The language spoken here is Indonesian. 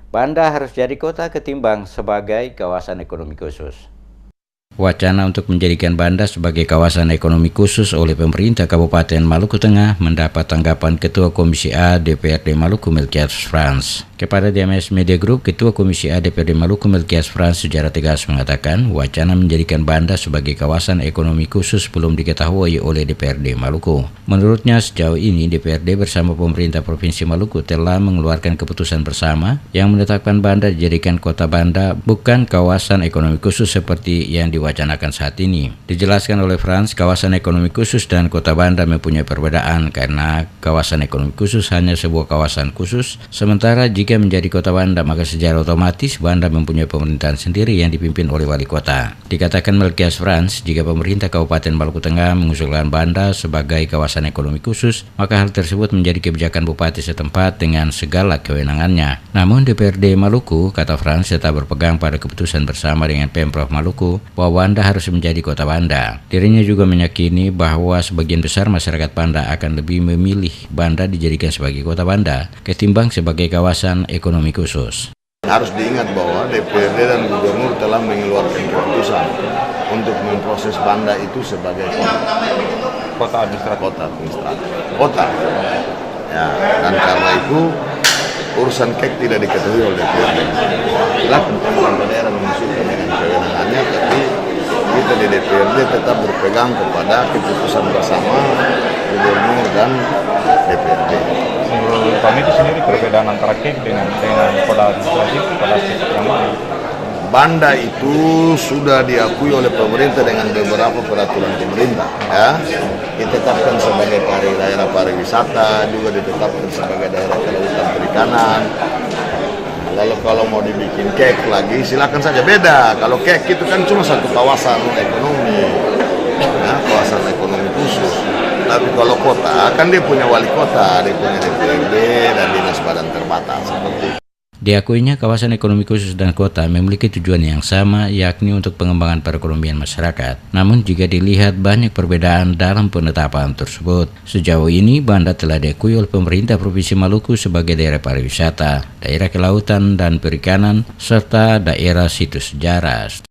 Banda harus jadi kota ketimbang sebagai kawasan ekonomi khusus. Wacana untuk menjadikan Banda sebagai kawasan ekonomi khusus oleh pemerintah Kabupaten Maluku Tengah mendapat tanggapan Ketua Komisi A DPRD Maluku Melkias Frans. Kepada DMS Media Group, Ketua Komisi A DPRD Maluku Melkias Frans secara tegas mengatakan wacana menjadikan Banda sebagai kawasan ekonomi khusus belum diketahui oleh DPRD Maluku. Menurutnya, sejauh ini DPRD bersama pemerintah Provinsi Maluku telah mengeluarkan keputusan bersama yang menetapkan Banda dijadikan kota Banda, bukan kawasan ekonomi khusus seperti yang diwacanakan saat ini. Dijelaskan oleh Frans, kawasan ekonomi khusus dan kota Banda mempunyai perbedaan karena kawasan ekonomi khusus hanya sebuah kawasan khusus, sementara jika menjadi kota Banda maka secara otomatis Banda mempunyai pemerintahan sendiri yang dipimpin oleh wali kota. Dikatakan Melkias Frans, jika pemerintah Kabupaten Maluku Tengah mengusulkan Banda sebagai kawasan ekonomi khusus, maka hal tersebut menjadi kebijakan bupati setempat dengan segala kewenangannya. Namun DPRD Maluku, kata Frans, tetap berpegang pada keputusan bersama dengan Pemprov Maluku bahwa Banda harus menjadi kota Banda. Dirinya juga meyakini bahwa sebagian besar masyarakat Banda akan lebih memilih Banda dijadikan sebagai kota Banda ketimbang sebagai kawasan ekonomi khusus. Harus diingat bahwa DPRD dan Gubernur telah mengeluarkan keputusan untuk memproses Banda itu sebagai kota administratif. Kota. Ya, dan karena itu urusan KEK tidak diketahui oleh DPRD. Silakan pemerintah daerah mengusulkan dengan kewenangannya, tapi kita di DPRD tetap berpegang kepada keputusan bersama Gubernur dan DPRD. Menurut kami itu sendiri perbedaan antara KEK dengan kota administratif pada yang mana? Banda itu sudah diakui oleh pemerintah dengan beberapa peraturan pemerintah, ya. Ditetapkan sebagai daerah pariwisata, juga ditetapkan sebagai daerah kelautan perikanan. Lalu kalau mau dibikin KEK lagi, silakan saja, beda. Kalau KEK itu kan cuma satu kawasan ekonomi, ya, kawasan ekonomi khusus. Tapi kalau kota, kan dia punya wali kota, dia punya DPRD dan dinas badan terbatas seperti itu. Diakuinya kawasan ekonomi khusus dan kota memiliki tujuan yang sama, yakni untuk pengembangan perekonomian masyarakat. Namun jika dilihat banyak perbedaan dalam penetapan tersebut. Sejauh ini Banda telah diakui oleh pemerintah Provinsi Maluku sebagai daerah pariwisata, daerah kelautan dan perikanan, serta daerah situs sejarah.